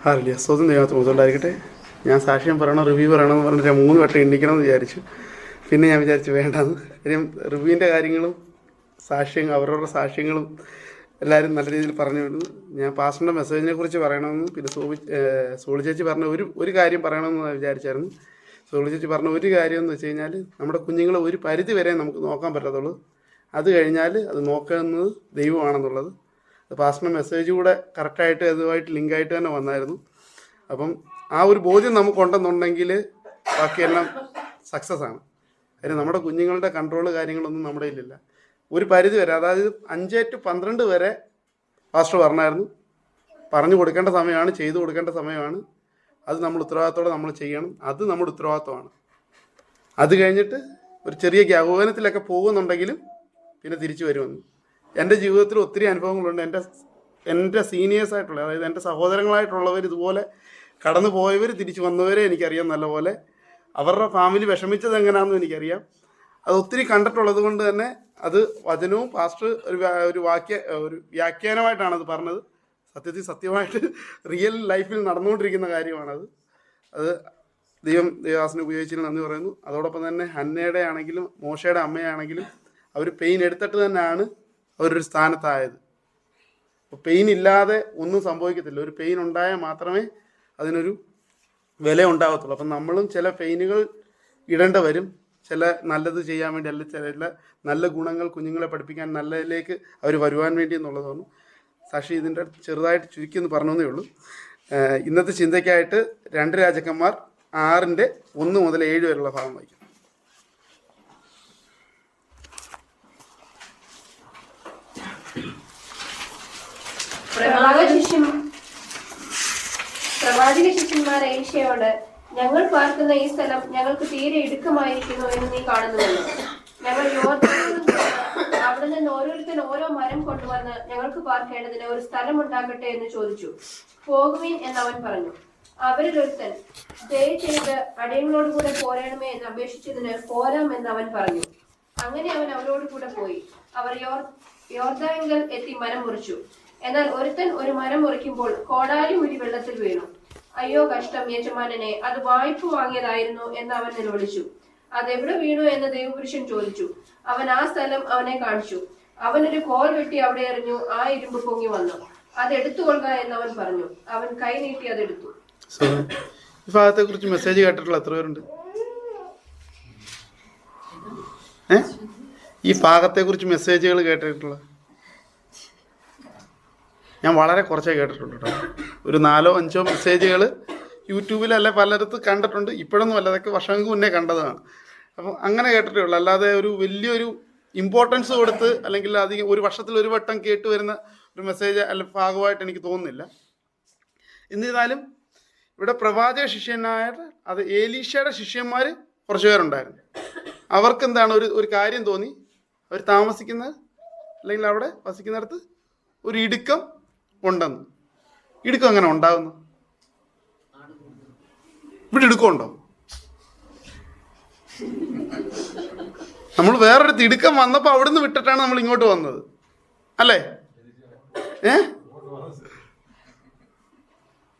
ഹാലലുയ. സ്വന്തം ദൈവത്തിന് മുതലായിരിക്കട്ടെ. ഞാൻ സാക്ഷ്യം പറയണം, റിവ്യൂ പറയണമെന്ന് പറഞ്ഞിട്ട് 3 വട്ടം എണ്ണിക്കണമെന്ന് വിചാരിച്ചു. പിന്നെ ഞാൻ വിചാരിച്ചു വേണ്ടെന്ന്. കാര്യം റിവ്യൂവിൻ്റെ കാര്യങ്ങളും അവരവരുടെ സാക്ഷ്യങ്ങളും എല്ലാവരും നല്ല രീതിയിൽ പറഞ്ഞു വരുന്നു. ഞാൻ പാസ്റ്ററിൻ്റെ മെസ്സേജിനെ കുറിച്ച് പറയണമെന്ന്, പിന്നെ സോളി ചേച്ചി പറഞ്ഞ ഒരു കാര്യം പറയണമെന്ന് വിചാരിച്ചായിരുന്നു. സോളി ചേച്ചി പറഞ്ഞ ഒരു കാര്യം എന്ന് വെച്ച് കഴിഞ്ഞാൽ, നമ്മുടെ കുഞ്ഞുങ്ങളെ ഒരു പരിധി വരെ നമുക്ക് നോക്കാൻ പറ്റത്തുള്ളൂ. അത് കഴിഞ്ഞാൽ അത് നോക്കുന്നത് ദൈവമാണെന്നുള്ളത്. പാസ്റ്ററിൻ്റെ മെസ്സേജ് കൂടെ കറക്റ്റായിട്ട് അതുമായിട്ട് ലിങ്കായിട്ട് തന്നെ വന്നായിരുന്നു. അപ്പം ആ ഒരു ബോധ്യം നമുക്കുണ്ടെന്നുണ്ടെങ്കിൽ ബാക്കിയെല്ലാം സക്സസ് ആണ്. കാര്യം നമ്മുടെ കുഞ്ഞുങ്ങളുടെ കൺട്രോള് കാര്യങ്ങളൊന്നും നമ്മുടെ കയ്യിലില്ല. ഒരു പരിധി വരെ, അതായത് 5 to 12 വരെ പാസ്റ്റർ പറഞ്ഞായിരുന്നു. പറഞ്ഞു കൊടുക്കേണ്ട സമയമാണ്, ചെയ്തു കൊടുക്കേണ്ട സമയമാണ്. അത് നമ്മൾ ഉത്തരവാദിത്തോടെ നമ്മൾ ചെയ്യണം. അത് നമ്മുടെ ഉത്തരവാദിത്വമാണ്. അത് കഴിഞ്ഞിട്ട് ഒരു ചെറിയ യൗവനത്തിലൊക്കെ പോകുന്നുണ്ടെങ്കിലും പിന്നെ തിരിച്ചു വരുമെന്ന്. എൻ്റെ ജീവിതത്തിൽ ഒത്തിരി അനുഭവങ്ങളുണ്ട്. എൻ്റെ സീനിയേഴ്സായിട്ടുള്ള, അതായത് എൻ്റെ സഹോദരങ്ങളായിട്ടുള്ളവർ ഇതുപോലെ കടന്നു പോയവർ തിരിച്ചു വന്നവരെ എനിക്കറിയാം നല്ലപോലെ. അവരുടെ ഫാമിലി വിഷമിച്ചത് എങ്ങനെയാണെന്നും എനിക്കറിയാം. അത് ഒത്തിരി കണ്ടിട്ടുള്ളത് കൊണ്ട് തന്നെ അത് വചനവും പാസ്റ്റർ ഒരു വ്യാഖ്യാനമായിട്ടാണ് അത് പറഞ്ഞത്. സത്യമായിട്ട് റിയൽ ലൈഫിൽ നടന്നുകൊണ്ടിരിക്കുന്ന കാര്യമാണത്. അത് ദൈവദാസനെ ഉപയോഗിച്ചതിന് നന്ദി പറയുന്നു. അതോടൊപ്പം തന്നെ ഹന്നയുടെ ആണെങ്കിലും മോശയുടെ അമ്മയാണെങ്കിലും അവർ പെയിൻ എടുത്തിട്ട് തന്നെയാണ് അവരൊരു സ്ഥാനത്തായത്. അപ്പോൾ പെയിൻ ഇല്ലാതെ ഒന്നും സംഭവിക്കത്തില്ല. ഒരു പെയിൻ ഉണ്ടായാൽ മാത്രമേ അതിനൊരു വില ഉണ്ടാകത്തുള്ളൂ. അപ്പം നമ്മളും ചില പെയിനുകൾ ഇടേണ്ട വരും, ചില നല്ലത് ചെയ്യാൻ വേണ്ടി, അല്ല ചില നല്ല ഗുണങ്ങൾ കുഞ്ഞുങ്ങളെ പഠിപ്പിക്കാൻ, നല്ലതിലേക്ക് അവർ വരുവാൻ വേണ്ടി എന്നുള്ളതാണ്. സാക്ഷി ഇതിൻ്റെ ചെറുതായിട്ട് ചുരുക്കി എന്ന് പറഞ്ഞതേ ഉള്ളൂ. ഇന്നത്തെ ചിന്തയ്ക്കായിട്ട് 2 രാജാക്കന്മാർ 6:1 മുതൽ 7 വരെയുള്ള ഭാഗം വായിക്കും. പ്രവാചക ശിഷ്യന്മാർ എലീശയോട്, ഞങ്ങൾ പാർക്കുന്ന ഈ സ്ഥലം ഞങ്ങൾക്ക് തീരെ ഇടുക്കമായിരിക്കുന്നു എന്ന് നീ കാണുന്നുവല്ലോ. ഞങ്ങൾ യോർദ്ദാനിൽ അവിടെ നിന്ന് ഓരോരുത്തൻ ഓരോ മരം കൊണ്ടുവന്ന് ഞങ്ങൾക്ക് പാർക്കേണ്ടതിന് ഒരു സ്ഥലം ഉണ്ടാക്കട്ടെ എന്ന് ചോദിച്ചു. പോകുവീൻ എന്നവൻ പറഞ്ഞു. അവരിൽ ഒരുത്തൻ, ദയചെയ്ത് അടിയങ്ങളോട് കൂടെ പോരണമേ എന്ന് അപേക്ഷിച്ചതിന് പോരാം എന്ന് അവൻ പറഞ്ഞു. അങ്ങനെ അവൻ അവരോട് കൂടെ പോയി. അവർ യോർദ്ദാനിൽ എത്തി മരം മുറിച്ചു. എന്നാൽ ഒരുത്തൻ ഒരു മരം മുറിക്കുമ്പോൾ കോടാലി ഊരി വെള്ളത്തിൽ വീണു. അയ്യോ കഷ്ടം യജമാനനെ, അത് വായ്പ വാങ്ങിയതായിരുന്നു എന്ന് അവൻ നിലവിളിച്ചു. അതെവിടെ വീണു എന്ന് ദൈവപുരുഷൻ ചോദിച്ചു. അവൻ ആ സ്ഥലം അവനെ കാണിച്ചു. അവനൊരു കോൽ വെട്ടി അവിടെ എറിഞ്ഞു. ആ ഇരുമ്പ് പൊങ്ങി വന്നു. അത് എടുത്തുകൊള്ളുക എന്ന് അവൻ പറഞ്ഞു. അവൻ കൈ നീട്ടി അതെടുത്തു. ഈ ഭാഗത്തെ കുറിച്ച് മെസ്സേജ് കേട്ടിട്ടുള്ള എത്ര പേരുണ്ട്? ഈ ഭാഗത്തെ കുറിച്ച് മെസ്സേജുകൾ കേട്ടിട്ടുള്ള ഞാൻ വളരെ കുറച്ചേ കേട്ടിട്ടുണ്ട് കേട്ടോ. ഒരു 4-5 മെസ്സേജുകൾ യൂട്യൂബിലല്ല പലയിടത്ത് കണ്ടിട്ടുണ്ട്. ഇപ്പോഴൊന്നും അല്ല, അതൊക്കെ വർഷങ്ങൾക്ക് മുന്നേ കണ്ടതാണ്. അപ്പം അങ്ങനെ കേട്ടിട്ടേ ഉള്ളൂ. അല്ലാതെ ഒരു വലിയൊരു ഇമ്പോർട്ടൻസ് കൊടുത്ത്, അല്ലെങ്കിൽ അധികം ഒരു വർഷത്തിൽ ഒരു വട്ടം കേട്ട് വരുന്ന ഒരു മെസ്സേജ് അല്ല ഭാഗമായിട്ട് എനിക്ക് തോന്നുന്നില്ല. എന്നിരുന്നാലും ഇവിടെ പ്രവാചക ശിഷ്യനായിട്ട് അത് ഏലീശയുടെ ശിഷ്യന്മാർ കുറച്ച് പേരുണ്ടായിരുന്നു. അവർക്ക് എന്താണ് ഒരു കാര്യം തോന്നി. അവർ താമസിക്കുന്ന, അല്ലെങ്കിൽ അവിടെ വസിക്കുന്നിടത്ത് ഒരു ഇടുക്കം ഉണ്ടെന്ന്. ഇടുക്കം എങ്ങനെ ഉണ്ടാകുന്നു? ഇവിടെ ഇടുക്കമുണ്ടോ? നമ്മൾ വേറൊരിടത്ത് ഇടുക്കം വന്നപ്പോൾ അവിടുന്ന് വിട്ടിട്ടാണ് നമ്മൾ ഇങ്ങോട്ട് വന്നത്, അല്ലേ?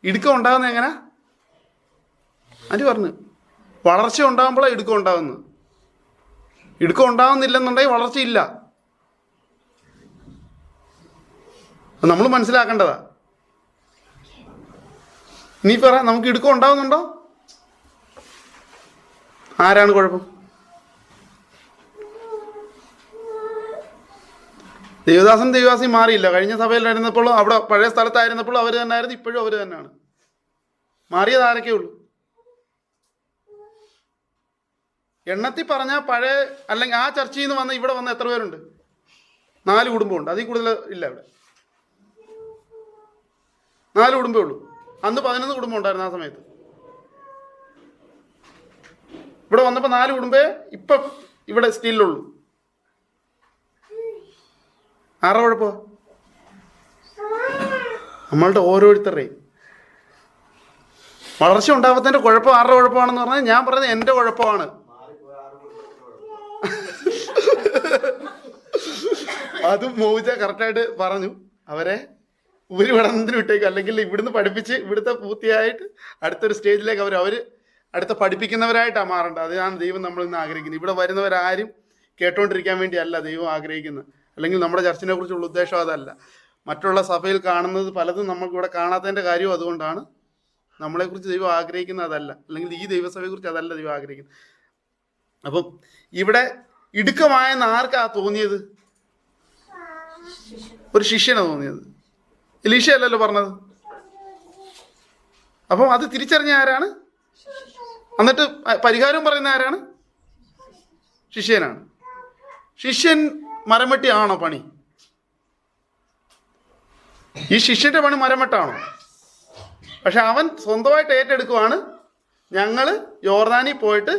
ഇടുക്കം ഉണ്ടാകുന്നത് എങ്ങനെ? ആര് പറഞ്ഞു? വളർച്ച ഉണ്ടാകുമ്പോഴാണ് ഇടുക്കം ഉണ്ടാകുന്നത്. ഇടുക്കം ഉണ്ടാകുന്നില്ലെന്നുണ്ടെങ്കിൽ വളർച്ചയില്ല. നമ്മൾ മനസ്സിലാക്കേണ്ടതാ. നീ പറ, നമുക്ക് ഇടുക്കം ഉണ്ടാകുന്നുണ്ടോ? ആരാണ് കുഴപ്പം? ദേവദാസി മാറിയില്ല. കഴിഞ്ഞ സഭയിലായിരുന്നപ്പോഴും, അവിടെ പഴയ സ്ഥലത്തായിരുന്നപ്പോഴും അവർ തന്നെയായിരുന്നു, ഇപ്പോഴും അവർ തന്നെയാണ്. മാറിയത് ആരൊക്കെ ഉള്ളൂ? എണ്ണത്തിൽ പറഞ്ഞാൽ പഴയ, അല്ലെങ്കിൽ ആ ചർച്ചയിൽ നിന്ന് വന്ന് ഇവിടെ വന്ന എത്ര പേരുണ്ട്? 4 കുടുംബമുണ്ട്. അതിൽ കൂടുതൽ ഇല്ല. ഇവിടെ 4 കുടുംബമേ ഉള്ളൂ. അന്ന് 11 കുടുംബം ഉണ്ടായിരുന്നു ആ സമയത്ത്. ഇവിടെ വന്നപ്പോൾ 4 കുടുംബേ ഇപ്പം ഇവിടെ സ്റ്റില്ലുള്ളൂ. ആരുടെ കുഴപ്പമാണ്? നമ്മളുടെ ഓരോരുത്തരുടെയും വളർച്ച ഉണ്ടാവാത്തതിൻ്റെ കുഴപ്പം ആരുടെ കുഴപ്പമാണെന്ന് പറഞ്ഞാൽ, ഞാൻ പറയുന്നത് എൻ്റെ കുഴപ്പമാണ്. അതും മോഹിച്ച കറക്റ്റായിട്ട് പറഞ്ഞു. അവരെ ഉപരിപഠനത്തിന് വിട്ടേക്കും. അല്ലെങ്കിൽ ഇവിടുന്ന് പഠിപ്പിച്ച് ഇവിടുത്തെ പൂർത്തിയായിട്ട് അടുത്തൊരു സ്റ്റേജിലേക്ക് അവർ അടുത്ത പഠിപ്പിക്കുന്നവരായിട്ടാണ് മാറേണ്ടത്. അതാണ് ദൈവം നമ്മളിൽ നിന്ന് ആഗ്രഹിക്കുന്നത്. ഇവിടെ വരുന്നവരാരും കേട്ടോണ്ടിരിക്കാൻ വേണ്ടിയല്ല ദൈവം ആഗ്രഹിക്കുന്നത്. അല്ലെങ്കിൽ നമ്മുടെ ചർച്ചിനെ കുറിച്ചുള്ള ഉദ്ദേശം അതല്ല. മറ്റുള്ള സഭയിൽ കാണുന്നത് പലതും നമ്മൾക്ക് ഇവിടെ കാണാത്തതിൻ്റെ കാര്യവും അതുകൊണ്ടാണ്. നമ്മളെക്കുറിച്ച് ദൈവം ആഗ്രഹിക്കുന്നത് അതല്ല, അല്ലെങ്കിൽ ഈ ദൈവസഭയെക്കുറിച്ച് അതല്ല ദൈവം ആഗ്രഹിക്കുന്നത്. അപ്പം ഇവിടെ ഇടുക്കമായെന്ന് ആർക്കാ തോന്നിയത്? ഒരു ശിഷ്യനാണ് തോന്നിയത്. എലീശ അല്ലല്ലോ പറഞ്ഞത്. അപ്പം അത് തിരിച്ചറിഞ്ഞ ആരാണ്? എന്നിട്ട് പരിഹാരം പറയുന്ന ആരാണ്? ശിഷ്യനാണ്. ശിഷ്യൻ മരം വെട്ടിയാണോ പണി? ഈ ശിഷ്യന്റെ പണി മരം വെട്ടാണോ? പക്ഷെ അവൻ സ്വന്തമായിട്ട് ഏറ്റെടുക്കുവാണ്, ഞങ്ങൾ യോർദാനിൽ പോയിട്ട്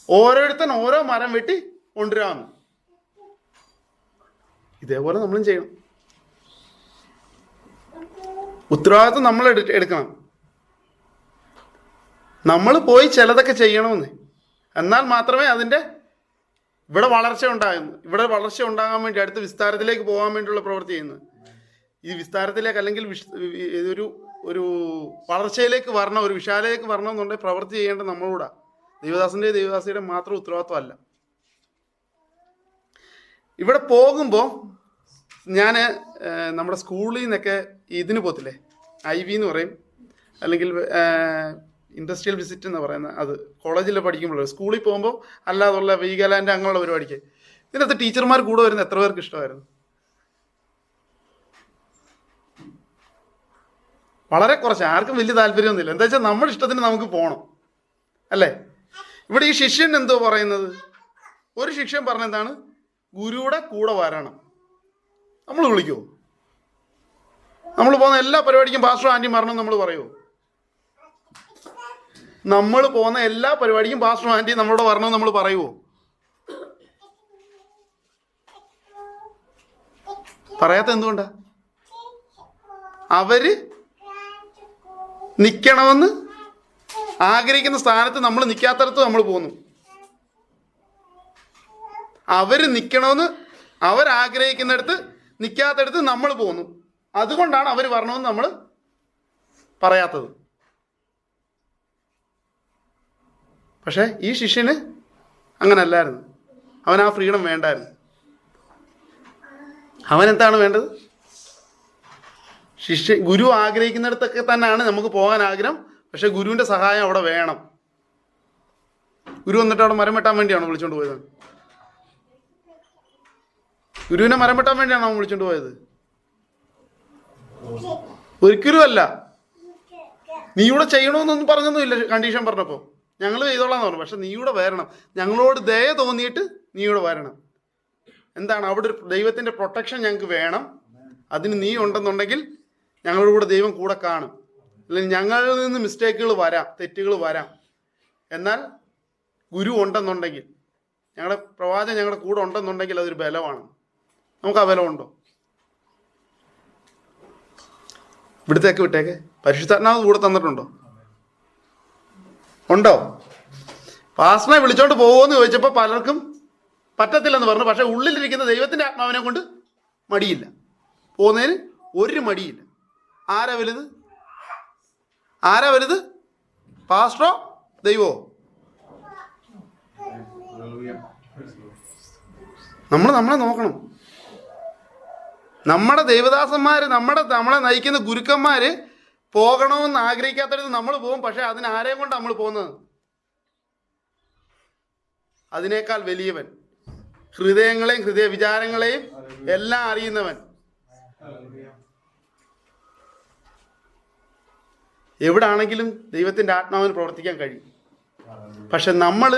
ഓരോരുത്തൻ ഓരോ മരം വെട്ടി കൊണ്ടുവരാമെന്ന്. ഇതേപോലെ നമ്മളും ചെയ്യണം. ഉത്തരവാദിത്വം നമ്മൾ എടുക്കണം. നമ്മൾ പോയി ചിലതൊക്കെ ചെയ്യണമെന്ന്. എന്നാൽ മാത്രമേ അതിൻ്റെ ഇവിടെ വളർച്ച ഉണ്ടാകുന്നു. ഇവിടെ വളർച്ച ഉണ്ടാകാൻ വേണ്ടി അടുത്ത വിസ്താരത്തിലേക്ക് പോകാൻ വേണ്ടിയുള്ള പ്രവൃത്തി ചെയ്യുന്നത്. ഈ വിസ്താരത്തിലേക്ക് അല്ലെങ്കിൽ ഒരു വളർച്ചയിലേക്ക് വരണം, ഒരു വിശാലയിലേക്ക് വരണം എന്നുണ്ടെങ്കിൽ പ്രവൃത്തി ചെയ്യേണ്ടത് നമ്മളൂടെ. ദൈവദാസിയുടെ മാത്രം ഉത്തരവാദിത്വമല്ല. ഇവിടെ പോകുമ്പോൾ ഞാൻ നമ്മുടെ സ്കൂളിൽ നിന്നൊക്കെ ഇതിന് പോകത്തില്ലേ, IV എന്ന് പറയും, അല്ലെങ്കിൽ ഇൻഡസ്ട്രിയൽ വിസിറ്റ് എന്ന് പറയുന്നത്. അത് കോളേജിൽ പഠിക്കുമ്പോൾ സ്കൂളിൽ പോകുമ്പോൾ അല്ലാതുള്ള വീഗാലാൻഡ് അങ്ങനെയുള്ള പരിപാടിക്ക് ഇതിനകത്ത് ടീച്ചർമാർ കൂടെ വരുന്ന എത്ര പേർക്ക് ഇഷ്ടമായിരുന്നു? വളരെ കുറച്ച്. ആർക്കും വലിയ താല്പര്യമൊന്നുമില്ല. എന്താ വെച്ചാൽ നമ്മുടെ ഇഷ്ടത്തിന് നമുക്ക് പോകണം, അല്ലേ? ഇവിടെ ഈ ശിഷ്യൻ എന്തോ പറയുന്നത്? ഒരു ശിഷ്യൻ പറഞ്ഞെന്താണ്? ഗുരുവിടെ കൂടെ വരണം. നമ്മൾ വിളിക്കുമോ? നമ്മൾ പോകുന്ന എല്ലാ പരിപാടിക്കും പാസ്റ്റർ ആൻറ്റി മരണം നമ്മൾ പറയുമോ? നമ്മൾ പോകുന്ന എല്ലാ പരിപാടിക്കും പാസ്റ്റർ ആൻറ്റി നമ്മളോട് വരണം നമ്മൾ പറയുമോ? പറയാത്ത എന്തുകൊണ്ടാ? അവര് നിൽക്കണമെന്ന് ആഗ്രഹിക്കുന്ന സ്ഥാനത്ത് നമ്മൾ നിൽക്കാത്തടത്ത് നമ്മൾ പോകുന്നു. അവർ നിൽക്കണമെന്ന് അവരാഗ്രഹിക്കുന്നിടത്ത് നിൽക്കാത്തടത്ത് നമ്മൾ പോകുന്നു. അതുകൊണ്ടാണ് അവർ വരണമെന്ന് നമ്മൾ പറയാത്തത്. പക്ഷേ ഈ ശിഷ്യന് അങ്ങനല്ലായിരുന്നു. അവൻ ആ ഫ്രീഡം വേണ്ടായിരുന്നു. അവനെന്താണ് വേണ്ടത്? ഗുരു ആഗ്രഹിക്കുന്നിടത്തൊക്കെ തന്നെയാണ് നമുക്ക് പോകാൻ ആഗ്രഹം. പക്ഷെ ഗുരുവിൻ്റെ സഹായം അവിടെ വേണം. ഗുരു വന്നിട്ട് അവിടെ മരം വെട്ടാൻ വേണ്ടിയാണോ വിളിച്ചോണ്ട് പോയത്? ഗുരുവിനെ മരം വെട്ടാൻ വേണ്ടിയാണോ അവൻ വിളിച്ചോണ്ട് പോയത്? ഒരിക്കലും അല്ല. നീ ഇവിടെ ചെയ്യണമെന്നൊന്നും പറഞ്ഞൊന്നുമില്ല. കണ്ടീഷൻ പറഞ്ഞപ്പോൾ ഞങ്ങൾ ചെയ്തോളാന്ന് പറഞ്ഞു. പക്ഷെ നീ ഇവിടെ വരണം. ഞങ്ങളോട് ദയ തോന്നിയിട്ട് നീ ഇവിടെ വരണം. എന്താണ് അവിടെ ഒരു ദൈവത്തിൻ്റെ പ്രൊട്ടക്ഷൻ ഞങ്ങൾക്ക് വേണം. അതിന് നീ ഉണ്ടെന്നുണ്ടെങ്കിൽ ഞങ്ങളുടെ കൂടെ ദൈവം കൂടെ കാണും. അല്ലെങ്കിൽ ഞങ്ങളിൽ നിന്ന് മിസ്റ്റേക്കുകൾ വരാം, തെറ്റുകൾ വരാം. എന്നാൽ ഗുരു ഉണ്ടെന്നുണ്ടെങ്കിൽ, ഞങ്ങളുടെ പ്രവാചകൻ ഞങ്ങളുടെ കൂടെ ഉണ്ടെന്നുണ്ടെങ്കിൽ അതൊരു ബലമാണ്. നമുക്ക് ആ ബലമുണ്ടോ? ഇവിടുത്തേക്ക് വിട്ടേക്ക്. പരിശുദ്ധാത്മാവ് കൂടെ തന്നിട്ടുണ്ടോ? ഉണ്ടോ? പാസ്റ്ററിനെ വിളിച്ചോണ്ട് പോകുമെന്ന് ചോദിച്ചപ്പോൾ പലർക്കും പറ്റത്തില്ലെന്ന് പറഞ്ഞു. പക്ഷെ ഉള്ളിലിരിക്കുന്ന ദൈവത്തിൻ്റെ ആത്മാവിനെ കൊണ്ട് മടിയില്ല, പോകുന്നതിന് ഒരു മടിയില്ല. ആരാ വലുത്? ആരാ വലുത്? പാസ്റ്ററോ ദൈവമോ? നമ്മളെ നോക്കണം. നമ്മുടെ ദൈവദാസന്മാർ, നമ്മളെ നയിക്കുന്ന ഗുരുക്കന്മാർ പോകണമെന്ന് ആഗ്രഹിക്കാത്തടത്ത് നമ്മൾ പോകും. പക്ഷെ അതിന് ആരെയും കൊണ്ട് നമ്മൾ പോകുന്നത്? അതിനേക്കാൾ വലിയവൻ, ഹൃദയങ്ങളെയും ഹൃദയ വിചാരങ്ങളെയും എല്ലാം അറിയുന്നവൻ. എവിടാണെങ്കിലും ദൈവത്തിൻ്റെ ആത്മാവിന് പ്രവർത്തിക്കാൻ കഴിയും. പക്ഷെ നമ്മൾ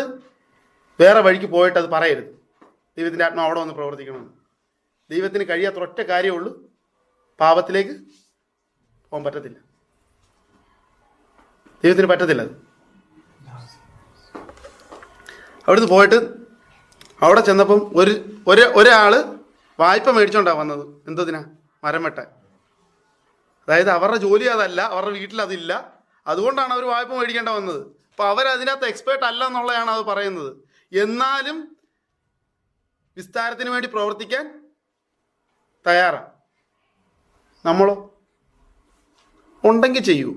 വേറെ വഴിക്ക് പോയിട്ട് അത് പറയരുത്. ദൈവത്തിൻ്റെ ആത്മാവ് അവിടെ വന്ന് പ്രവർത്തിക്കണമെന്ന്. ദൈവത്തിന് കഴിയാത്ത ഒറ്റ കാര്യമേ ഉള്ളൂ, പാപത്തിലേക്ക് പോകാൻ പറ്റത്തില്ല. ദൈവത്തിന് പറ്റത്തില്ല. അത് അവിടുന്ന് പോയിട്ട് അവിടെ ചെന്നപ്പം ഒരാൾ വായ്പ മേടിച്ചോണ്ടാണ് വന്നത്. എന്തതിനാ? മരം വെട്ടാൻ. അതായത് അവരുടെ ജോലി അതല്ല, അവരുടെ വീട്ടിൽ അതില്ല, അതുകൊണ്ടാണ് അവർ വായ്പ മേടിക്കേണ്ട വന്നത്. അപ്പോൾ അവരതിനകത്ത് എക്സ്പേർട്ട് അല്ല എന്നുള്ളതാണ് അത് പറയുന്നത്. എന്നാലും വിസ്താരത്തിന് വേണ്ടി പ്രവർത്തിക്കാൻ തയ്യാറാണ്. നമ്മളോ? ഉണ്ടെങ്കിൽ ചെയ്യൂ,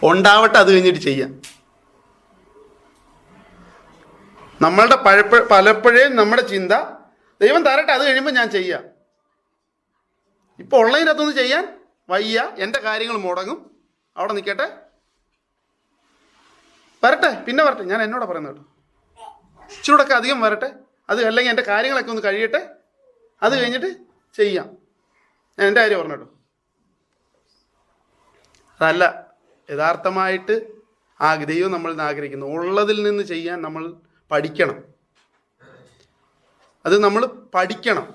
ഉണ്ടാവട്ടെ, അത് കഴിഞ്ഞിട്ട് ചെയ്യാം. നമ്മളുടെ പലപ്പോഴും നമ്മുടെ ചിന്ത ദൈവം തരട്ടെ, അത് കഴിയുമ്പോൾ ഞാൻ ചെയ്യാം. ഇപ്പോൾ ഉള്ളതിനകത്തൊന്നും ചെയ്യാൻ വയ്യ, എൻ്റെ കാര്യങ്ങൾ മുടങ്ങും, അവിടെ നിൽക്കട്ടെ, വരട്ടെ, പിന്നെ വരട്ടെ. ഞാൻ എന്നോടാ പറയുന്നത് കേട്ടോ, ഇച്ചിരൂടൊക്കെ അധികം വരട്ടെ, അത് അല്ലെങ്കിൽ എൻ്റെ കാര്യങ്ങളൊക്കെ ഒന്ന് കഴിയട്ടെ, അത് കഴിഞ്ഞിട്ട് ചെയ്യാം. ഞാൻ എൻ്റെ കാര്യം പറഞ്ഞു കേട്ടോ. അതല്ല യഥാർത്ഥമായിട്ട് ദൈവം നമ്മളിൽ നിന്ന് ആഗ്രഹിക്കുന്നു. ഉള്ളതിൽ നിന്ന് ചെയ്യാൻ നമ്മൾ പഠിക്കണം. അത് നമ്മൾ പഠിക്കണം.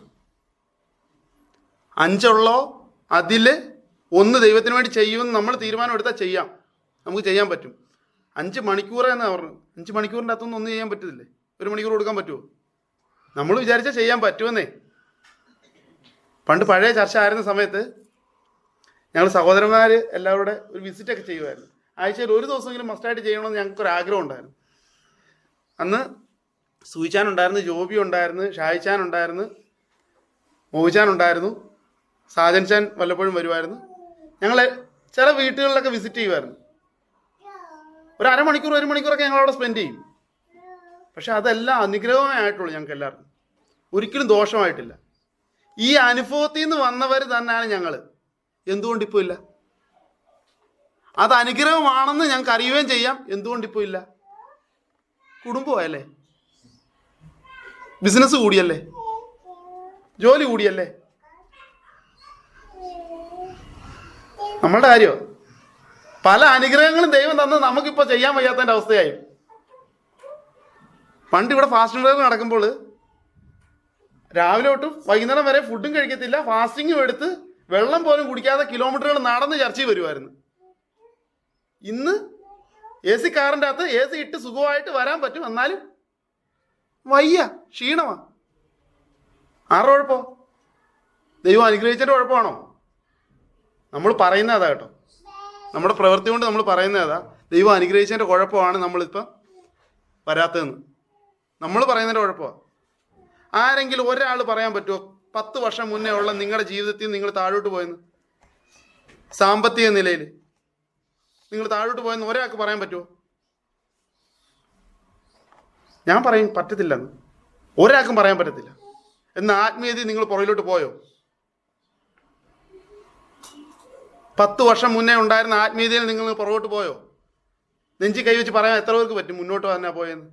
5 ഉള്ളോ അതിൽ 1 ദൈവത്തിന് വേണ്ടി ചെയ്യുമെന്ന് നമ്മൾ തീരുമാനം എടുത്താൽ ചെയ്യാം, നമുക്ക് ചെയ്യാൻ പറ്റും. 5 മണിക്കൂർ എന്നാണ് പറഞ്ഞു. 5 മണിക്കൂറിൻ്റെ അകത്തൊന്നും ഒന്നും ചെയ്യാൻ പറ്റത്തില്ലേ? 1 മണിക്കൂർ കൊടുക്കാൻ പറ്റുമോ? നമ്മൾ വിചാരിച്ചാൽ ചെയ്യാൻ പറ്റുമെന്നേ. പണ്ട് പഴയ ചർച്ച ആയിരുന്ന സമയത്ത് ഞങ്ങൾ സഹോദരന്മാർ എല്ലാവരുടെ ഒരു വിസിറ്റൊക്കെ ചെയ്യുമായിരുന്നു. ആഴ്ചയിൽ ഒരു ദിവസമെങ്കിലും മസ്റ്റായിട്ട് ചെയ്യണമെന്ന് ഞങ്ങൾക്കൊരാഗ്രഹം ഉണ്ടായിരുന്നു. അന്ന് സൂയിച്ചാനുണ്ടായിരുന്നു, ജോബി ഉണ്ടായിരുന്നു, ഷായിച്ചാനുണ്ടായിരുന്നു, മോഹിച്ചാനുണ്ടായിരുന്നു, സാജൻ ചാൻ വല്ലപ്പോഴും വരുമായിരുന്നു. ഞങ്ങൾ ചില വീട്ടുകളിലൊക്കെ വിസിറ്റ് ചെയ്യുമായിരുന്നു. ഒരു അരമണിക്കൂർ 1 മണിക്കൂറൊക്കെ ഞങ്ങളവിടെ സ്പെൻഡ് ചെയ്യും. പക്ഷെ അതെല്ലാം അനുഗ്രഹമേ ആയിട്ടുള്ളൂ ഞങ്ങൾക്ക് എല്ലാവർക്കും, ഒരിക്കലും ദോഷമായിട്ടില്ല. ഈ അനുഭവത്തിൽ നിന്ന് വന്നവർ തന്നെയാണ് ഞങ്ങൾ. എന്തുകൊണ്ടിപ്പോൾ ഇല്ല? അത് അനുഗ്രഹമാണെന്ന് ഞങ്ങൾക്ക് അറിയുകയും ചെയ്യാം. എന്തുകൊണ്ടിപ്പോൾ ഇല്ല? കുടുംബമായല്ലേ, ബിസിനസ് കൂടിയല്ലേ, ജോലി കൂടിയല്ലേ, നമ്മളുടെ കാര്യമോ? പല അനുഗ്രഹങ്ങളും ദൈവം തന്ന് നമുക്കിപ്പോൾ ചെയ്യാൻ വയ്യാത്തതിൻ്റെ അവസ്ഥയായി. പണ്ട് ഇവിടെ ഫാസ്റ്റിംഗ് ഡേ നടക്കുമ്പോൾ രാവിലെ തൊട്ടും വൈകുന്നേരം വരെ ഫുഡും കഴിക്കത്തില്ല, ഫാസ്റ്റിങ്ങും എടുത്ത് വെള്ളം പോലും കുടിക്കാതെ കിലോമീറ്ററുകൾ നടന്ന് ചർച്ചയിൽ വരുമായിരുന്നു. ഇന്ന് AC കാറിൻ്റെ അകത്ത് AC ഇട്ട് സുഖമായിട്ട് വരാൻ പറ്റും, എന്നാലും വയ്യ, ക്ഷീണമാ. ആരുടെ കുഴപ്പമോ? ദൈവം അനുഗ്രഹിച്ചതിൻ്റെ കുഴപ്പമാണോ? നമ്മൾ പറയുന്നത് അതാ കേട്ടോ, നമ്മുടെ പ്രവൃത്തി കൊണ്ട് നമ്മൾ പറയുന്നത് അതാ. ദൈവം അനുഗ്രഹിച്ചതിൻ്റെ കുഴപ്പമാണ് നമ്മളിപ്പം വരാത്തതെന്ന് നമ്മൾ പറയുന്നതിൻ്റെ കുഴപ്പമാണ്. ആരെങ്കിലും ഒരാൾ പറയാൻ പറ്റുമോ 10 വർഷം മുന്നേ ഉള്ള നിങ്ങളുടെ ജീവിതത്തിൽ നിങ്ങൾ താഴോട്ട് പോയെന്ന്? സാമ്പത്തിക നിലയിൽ നിങ്ങൾ താഴോട്ട് പോയെന്ന് ഒരാൾക്ക് പറയാൻ പറ്റുമോ? ഞാൻ പറയും പറ്റത്തില്ലെന്ന്. ഒരാൾക്കും പറയാൻ പറ്റത്തില്ല. എന്നാൽ ആത്മീയതയിൽ നിങ്ങൾ പുറകിലോട്ട് പോയോ? 10 വർഷം മുന്നേ ഉണ്ടായിരുന്ന ആത്മീയതയിൽ നിങ്ങൾ പുറകോട്ട് പോയോ? നെഞ്ചി കൈവച്ച് പറയാൻ എത്ര പേർക്ക് പറ്റും മുന്നോട്ട് തന്നെ പോയെന്ന്?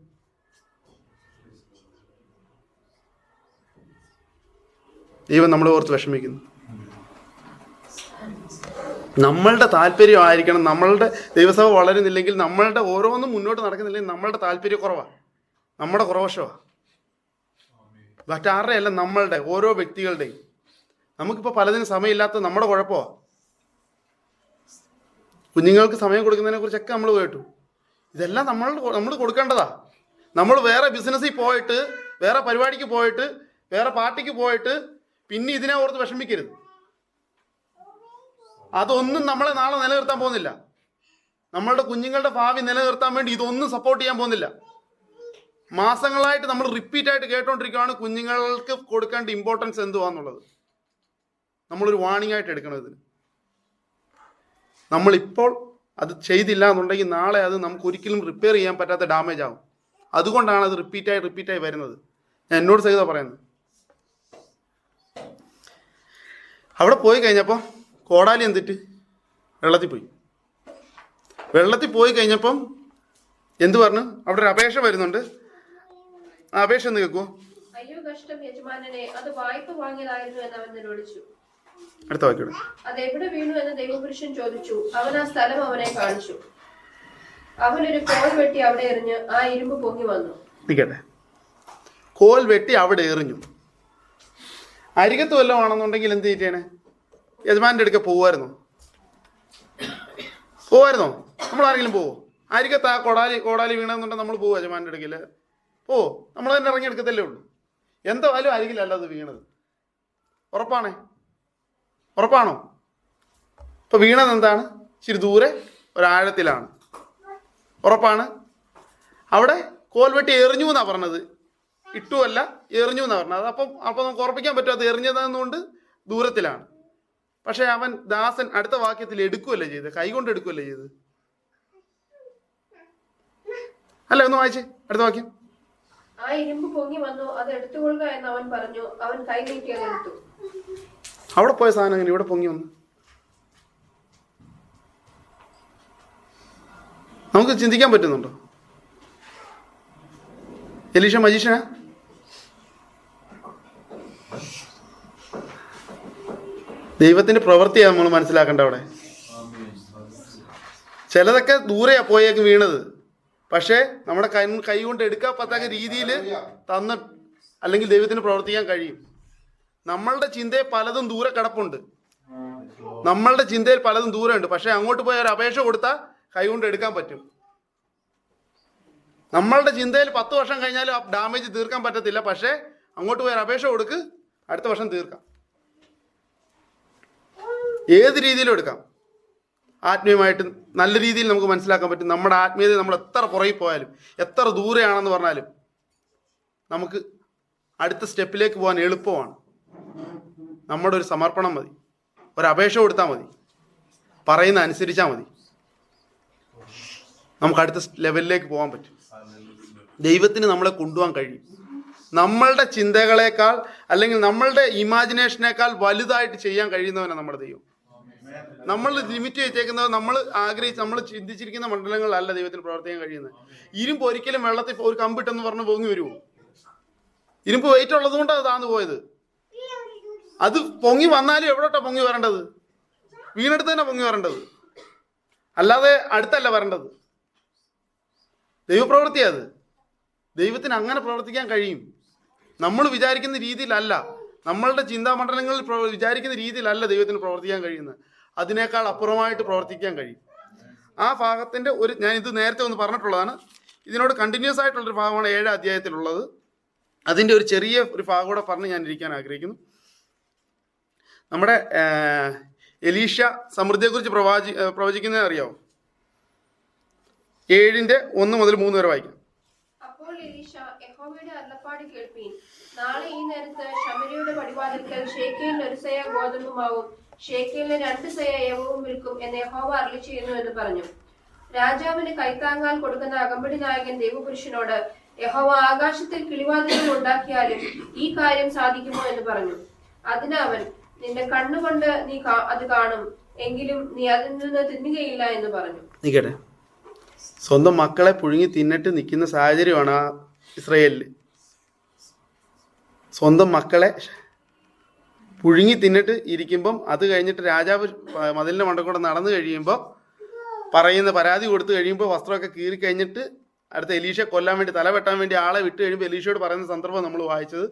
ദൈവം നമ്മളെ ഓർത്ത് വിഷമിക്കുന്നു. നമ്മളുടെ താല്പര്യമായിരിക്കണം. നമ്മളുടെ ദൈവസഭ വളരുന്നില്ലെങ്കിൽ, നമ്മളുടെ ഓരോന്നും മുന്നോട്ട് നടക്കുന്നില്ലെങ്കിൽ നമ്മളുടെ താല്പര്യക്കുറവാണ്, നമ്മുടെ കുറവശമാണ്. മറ്റാരുടെ അല്ല, നമ്മളുടെ ഓരോ വ്യക്തികളുടെയും. നമുക്കിപ്പോൾ പലതിനും സമയമില്ലാത്ത നമ്മുടെ കുഴപ്പമാണ്. കുഞ്ഞുങ്ങൾക്ക് സമയം കൊടുക്കുന്നതിനെ കുറിച്ചൊക്കെ നമ്മൾ കേട്ടു. ഇതെല്ലാം നമ്മൾ കൊടുക്കേണ്ടതാ. നമ്മൾ വേറെ ബിസിനസ്സിൽ പോയിട്ട്, വേറെ പരിപാടിക്ക് പോയിട്ട്, വേറെ പാർട്ടിക്ക് പോയിട്ട് പിന്നെ ഇതിനെ ഓർത്ത് വിഷമിക്കരുത്. അതൊന്നും നമ്മളെ നാളെ നിലനിർത്താൻ പോകുന്നില്ല. നമ്മളുടെ കുഞ്ഞുങ്ങളുടെ ഭാവി നിലനിർത്താൻ വേണ്ടി ഇതൊന്നും സപ്പോർട്ട് ചെയ്യാൻ പോകുന്നില്ല. മാസങ്ങളായിട്ട് നമ്മൾ റിപ്പീറ്റായിട്ട് കേട്ടോണ്ടിരിക്കുകയാണ് കുഞ്ഞുങ്ങൾക്ക് കൊടുക്കേണ്ട ഇമ്പോർട്ടൻസ് എന്തുവാന്നുള്ളത്. നമ്മളൊരു വാണിംഗ് ആയിട്ട് എടുക്കണം ഇതിന്. നമ്മളിപ്പോൾ അത് ചെയ്തില്ല എന്നുണ്ടെങ്കിൽ നാളെ അത് നമുക്ക് ഒരിക്കലും റിപ്പയർ ചെയ്യാൻ പറ്റാത്ത ഡാമേജ് ആവും. അതുകൊണ്ടാണ് അത് റിപ്പീറ്റായി വരുന്നത്. ഞാൻ എന്നോട് സഹിത പറയുന്നത്. അവിടെ പോയി കഴിഞ്ഞപ്പോൾ കോടാലി എന്തിട്ട് വെള്ളത്തിൽ പോയി. വെള്ളത്തിൽ പോയി കഴിഞ്ഞപ്പം എന്ത് പറഞ്ഞു? അവിടെ ഒരു അപേക്ഷ വരുന്നുണ്ട്. ആ അപേക്ഷ ഒന്ന് കേൾക്കുമോ? അയ്യോ കഷ്ടം യജമാനനെ, അത് വായ്പ വാങ്ങിയതായിരുന്നു എന്ന് അവൻ നിരോധിച്ചു. അടുത്ത വാക്യം. അത് എവിടെ വീണു എന്ന് ദൈവപുരുഷൻ ചോദിച്ചു. അവൻ ആ സ്ഥലം അവനെ കാണിച്ചു. അവനൊരു കോൽ വെട്ടി അവിടെ എറിഞ്ഞ് ആ ഇരുമ്പ് പൊങ്ങി വന്നു. നിൽക്കട്ടെ, കോൽ വെട്ടി അവിടെ എറിഞ്ഞു. അരികത്ത് വല്ലതും ആണെന്നുണ്ടെങ്കിൽ എന്ത് ചെയ്യണേ? യജമാൻ്റെ അടുക്ക പോവായിരുന്നോ? നമ്മൾ ആരെങ്കിലും പോവോ? അരികത്ത് ആ കോടാലി വീണെന്നുണ്ടെങ്കിൽ നമ്മൾ പോവോ യജമാൻ്റെ അടുക്കില്ല? നമ്മൾ തന്നെ ഇറങ്ങി എടുക്കത്തല്ലേ ഉള്ളൂ. എന്തായാലും അരികിലല്ല അത് വീണത്. ഉറപ്പാണോ? ഇപ്പൊ വീണത് എന്താണ്? ഇച്ചിരി ദൂരെ ഒരാഴത്തിലാണ്. ഉറപ്പാണ്. അവിടെ കോൽ വെട്ടി എറിഞ്ഞു എന്നാ പറഞ്ഞത്. ഇട്ടുമല്ല എറിഞ്ഞു എന്നാണ് പറഞ്ഞത്. അപ്പം നമുക്ക് ഉറപ്പിക്കാൻ പറ്റും അത് എറിഞ്ഞതെന്നുകൊണ്ട് ദൂരത്തിലാണ്. പക്ഷെ അവൻ ദാസൻ അടുത്ത വാക്യത്തിൽ എടുക്കുകയല്ലേ ചെയ്ത്, കൈകൊണ്ട് എടുക്കുകയല്ലേ ചെയ്ത്. അല്ല, ഒന്ന് വായിച്ചേ അടുത്ത വാക്യം. ആ ഇരുമ്പ് പൊങ്ങി വന്നു, അത് എടുത്തുകൊള്ളുക എന്ന് അവൻ പറഞ്ഞു. അവൻ കൈ നീട്ടി അത് എടുത്തു. അവിടെ പോയ സാധനം എങ്ങനെ ഇവിടെ പൊങ്ങി വന്നു? നമുക്ക് ചിന്തിക്കാൻ പറ്റുന്നുണ്ടോ? എലീഷ മജീഷ്യനാ? ദൈവത്തിന്റെ പ്രവൃത്തിയാണ് നമ്മൾ മനസ്സിലാക്കേണ്ട. അവിടെ ചിലതൊക്കെ ദൂരെയാ പോയേക്ക് വീണത്, പക്ഷേ നമ്മുടെ കൈ കൊണ്ട് എടുക്കാൻ പറ്റാത്ത രീതിയിൽ തന്ന, അല്ലെങ്കിൽ ദൈവത്തിന് പ്രവർത്തിക്കാൻ കഴിയും. നമ്മളുടെ ചിന്തയിൽ പലതും ദൂരെ കിടപ്പുണ്ട്, നമ്മളുടെ ചിന്തയിൽ പലതും ദൂരമുണ്ട്. പക്ഷെ അങ്ങോട്ട് പോയി ഒരു അപേക്ഷ കൊടുത്താൽ കൈ കൊണ്ട് എടുക്കാൻ പറ്റും. നമ്മളുടെ ചിന്തയിൽ 10 വർഷം കഴിഞ്ഞാലും ആ ഡാമേജ് തീർക്കാൻ പറ്റത്തില്ല. പക്ഷേ അങ്ങോട്ട് പോയി ഒരു അപേക്ഷ കൊടുക്ക്, അടുത്ത വർഷം തീർക്കാം. ഏത് രീതിയിലും എടുക്കാം. ആത്മീയമായിട്ട് നല്ല രീതിയിൽ നമുക്ക് മനസ്സിലാക്കാൻ പറ്റും. നമ്മുടെ ആത്മീയത നമ്മൾ എത്ര പുറകിൽ പോയാലും, എത്ര ദൂരെയാണെന്ന് പറഞ്ഞാലും, നമുക്ക് അടുത്ത സ്റ്റെപ്പിലേക്ക് പോകാൻ എളുപ്പമാണ്. നമ്മുടെ ഒരു സമർപ്പണം മതി, ഒരു അപേക്ഷ കൊടുത്താൽ മതി, പറയുന്ന അനുസരിച്ചാൽ മതി, നമുക്ക് അടുത്ത ലെവലിലേക്ക് പോകാൻ പറ്റും. ദൈവത്തിന് നമ്മളെ കൊണ്ടുപോകാൻ കഴിയും. നമ്മളുടെ ചിന്തകളേക്കാൾ അല്ലെങ്കിൽ നമ്മളുടെ ഇമാജിനേഷനേക്കാൾ വലുതായിട്ട് ചെയ്യാൻ കഴിയുന്നവനാണ് നമ്മുടെ ദൈവം. നമ്മൾ ലിമിറ്റ് വെച്ചേക്കുന്നത്, നമ്മൾ ചിന്തിച്ചിരിക്കുന്ന മണ്ഡലങ്ങളിലല്ല ദൈവത്തിന് പ്രവർത്തിക്കാൻ കഴിയുന്നത്. ഇരുമ്പ് ഒരിക്കലും വെള്ളത്തിൽ ഒരു കമ്പിട്ടെന്ന് പറഞ്ഞ് പൊങ്ങി വരുമോ? ഇരുമ്പ് വെയിറ്റ് ഉള്ളത് കൊണ്ടാണ് താന്നു പോയത്. അത് പൊങ്ങി വന്നാലും എവിടോട്ടാ പൊങ്ങി വരേണ്ടത്? വീണെടുത്ത് തന്നെ പൊങ്ങി വരേണ്ടത്, അല്ലാതെ അടുത്തല്ല വരേണ്ടത്. ദൈവപ്രവൃത്തിയത്. ദൈവത്തിന് അങ്ങനെ പ്രവർത്തിക്കാൻ കഴിയും. നമ്മൾ വിചാരിക്കുന്ന രീതിയിലല്ല, നമ്മളുടെ ചിന്താമണ്ഡലങ്ങളിൽ വിചാരിക്കുന്ന രീതിയിലല്ല ദൈവത്തിന് പ്രവർത്തിക്കാൻ കഴിയുന്നത്. അതിനേക്കാൾ അപ്പുറമായിട്ട് പ്രവർത്തിക്കാൻ കഴിയും. ആ ഭാഗത്തിൻ്റെ ഞാൻ ഇത് നേരത്തെ ഒന്ന് പറഞ്ഞിട്ടുള്ളതാണ്. ഇതിനോട് കണ്ടിന്യൂസ് ആയിട്ടുള്ളൊരു ഭാഗമാണ് 7 അധ്യായത്തിലുള്ളത്. അതിൻ്റെ ഒരു ചെറിയ ഒരു ഭാഗം കൂടെ പറഞ്ഞ് ഞാൻ ഇരിക്കാൻ ആഗ്രഹിക്കുന്നു. നമ്മുടെ എലീഷ സമൃദ്ധിയെക്കുറിച്ച് പ്രവചിക്കുന്നത് അറിയാമോ? 7:1 മുതൽ 3 വരെ വായിക്കാം. അപ്പോൾ എലീശ, യഹോവയുടെ അരുളപ്പാട് കേൾപ്പീൻ. നാളെ ഈ നേരത്ത് ശമര്യയുടെ പടിവാതിൽക്കൽ ഷേക്കേലിന് 1 സെയ ഗോതമ്പ് മാവും ഷേക്കേലിന് 2 സെയ യവവും വിൽക്കും എന്ന് യഹോവ അരുളി ചെയ്യുന്നു എന്ന് പറഞ്ഞു. രാജാവിന് കൈത്താങ്ങാൽ കൊടുക്കുന്ന അകമ്പടി നായകൻ ദൈവപുരുഷനോട്, യഹോവ ആകാശത്തിൽ കിളിവാതിലുകൾ ഉണ്ടാക്കിയാലും ഈ കാര്യം സാധിക്കുമോ എന്ന് പറഞ്ഞു. അതിന് അവൻ, നിന്റെ കണ്ണുകൊണ്ട് നീ അത് കാണും, എങ്കിലും നീ അതിൽ നിന്ന് തിന്നുകയില്ല എന്ന് പറഞ്ഞു. നിൽക്കട്ടെ, സ്വന്തം മക്കളെ പുഴുങ്ങി തിന്നിട്ട് നിൽക്കുന്ന സാഹചര്യമാണ് ആ ഇസ്രയേലിൽ. സ്വന്തം മക്കളെ പുഴുങ്ങി തിന്നിട്ട് ഇരിക്കുമ്പം, അത് കഴിഞ്ഞിട്ട് രാജാവ് മതിലിൻ്റെ മണ്ടക്കൂടെ നടന്നു കഴിയുമ്പോൾ, പറയുന്ന പരാതി കൊടുത്തു കഴിയുമ്പോൾ, വസ്ത്രമൊക്കെ കീറി കഴിഞ്ഞിട്ട് അടുത്ത എലീഷയെ കൊല്ലാൻ വേണ്ടി, തല വെട്ടാൻ വേണ്ടി ആളെ വിട്ട് കഴിയുമ്പോൾ എലീഷയോട് പറയുന്ന സന്ദർഭം നമ്മൾ വായിച്ചത്,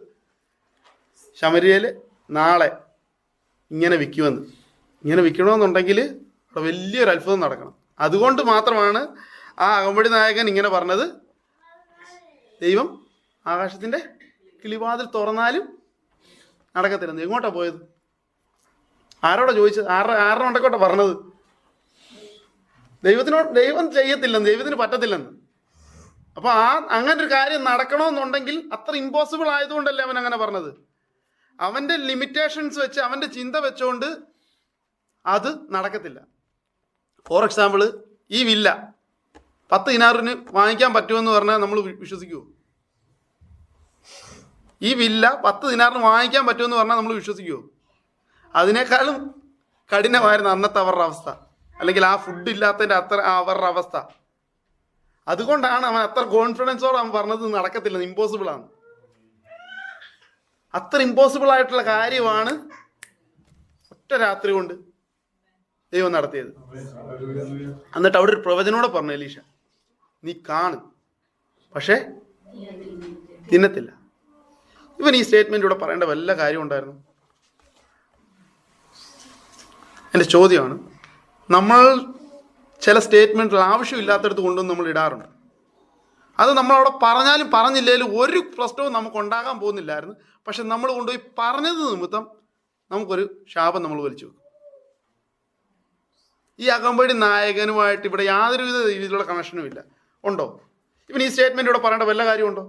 ശമര്യയിൽ നാളെ ഇങ്ങനെ വിൽക്കുമെന്ന്. ഇങ്ങനെ വിൽക്കണമെന്നുണ്ടെങ്കിൽ അവിടെ വലിയൊരു അത്ഭുതം നടക്കണം. അതുകൊണ്ട് മാത്രമാണ് ആ അകമ്പടി നായകൻ ഇങ്ങനെ പറഞ്ഞത്, ദൈവം ആകാശത്തിൻ്റെ കിളിവാതിൽ തുറന്നാലും നടക്കത്തില്ലെന്ന്. എങ്ങോട്ടാണ് പോയത്? ആരോടാ ചോദിച്ചത്? ആരുടെ മണ്ടക്കോട്ടാ പറഞ്ഞത്? ദൈവം ചെയ്യത്തില്ലെന്ന്, ദൈവത്തിന് പറ്റത്തില്ലെന്ന്. അപ്പോൾ അങ്ങനെ ഒരു കാര്യം നടക്കണമെന്നുണ്ടെങ്കിൽ അത്ര ഇമ്പോസിബിൾ ആയതുകൊണ്ടല്ലേ അവൻ അങ്ങനെ പറഞ്ഞത്. അവൻ്റെ ലിമിറ്റേഷൻസ് വെച്ച്, അവൻ്റെ ചിന്ത വെച്ചുകൊണ്ട് അത് നടക്കത്തില്ല. ഫോർ എക്സാമ്പിൾ, ഈ വില്ല 10 ദിനാറിന് വാങ്ങിക്കാൻ പറ്റുമെന്ന് പറഞ്ഞാൽ നമ്മൾ വിശ്വസിക്കുമോ? ഈ വില്ല 10 ദിനാറിന് വാങ്ങിക്കാൻ പറ്റുമെന്ന് പറഞ്ഞാൽ നമ്മൾ വിശ്വസിക്കുമോ? അതിനേക്കാളും കഠിനമായിരുന്നു അന്നത്തെ അവരുടെ അവസ്ഥ, അല്ലെങ്കിൽ ആ ഫുഡ് ഇല്ലാത്തതിൻ്റെ അത്ര അവരുടെ അവസ്ഥ. അതുകൊണ്ടാണ് അവൻ അത്ര കോൺഫിഡൻസോടെ അവൻ പറഞ്ഞത് നടക്കത്തില്ല, ഇമ്പോസിബിളാണ്. അത്ര ഇമ്പോസിബിൾ ആയിട്ടുള്ള കാര്യമാണ് ഒറ്റ രാത്രി കൊണ്ട് ദൈവം നടത്തിയത്. എന്നിട്ട് അവിടെ ഒരു പ്രവചനോടെ പറഞ്ഞു, എലീഷ നീ കാണും, പക്ഷേ തിന്നത്തില്ല. ഇവൻ ഈ സ്റ്റേറ്റ്മെന്റ് ഇവിടെ പറയേണ്ട വല്ല കാര്യം ഉണ്ടായിരുന്നു? എൻ്റെ ചോദ്യമാണ്, നമ്മൾ ചില സ്റ്റേറ്റ്മെൻറ്റുകൾ ആവശ്യമില്ലാത്തടത്ത് കൊണ്ടുവന്ന് നമ്മൾ ഇടാറുണ്ട്. അത് നമ്മളവിടെ പറഞ്ഞാലും പറഞ്ഞില്ലേലും ഒരു പ്രശ്നവും നമുക്ക് ഉണ്ടാകാൻ പോകുന്നില്ലായിരുന്നു. പക്ഷെ നമ്മൾ കൊണ്ടുപോയി പറഞ്ഞത് നിമിത്തം നമുക്കൊരു ശാപം നമ്മൾ വലിച്ചു വെക്കും. ഈ അകമ്പടി നായകനുമായിട്ട് ഇവിടെ യാതൊരുവിധ രീതിയിലുള്ള കണക്ഷനും ഇല്ല. ഉണ്ടോ? ഇവൻ ഈ സ്റ്റേറ്റ്മെൻറ്റ് ഇവിടെ പറയേണ്ട വല്ല കാര്യമുണ്ടോ?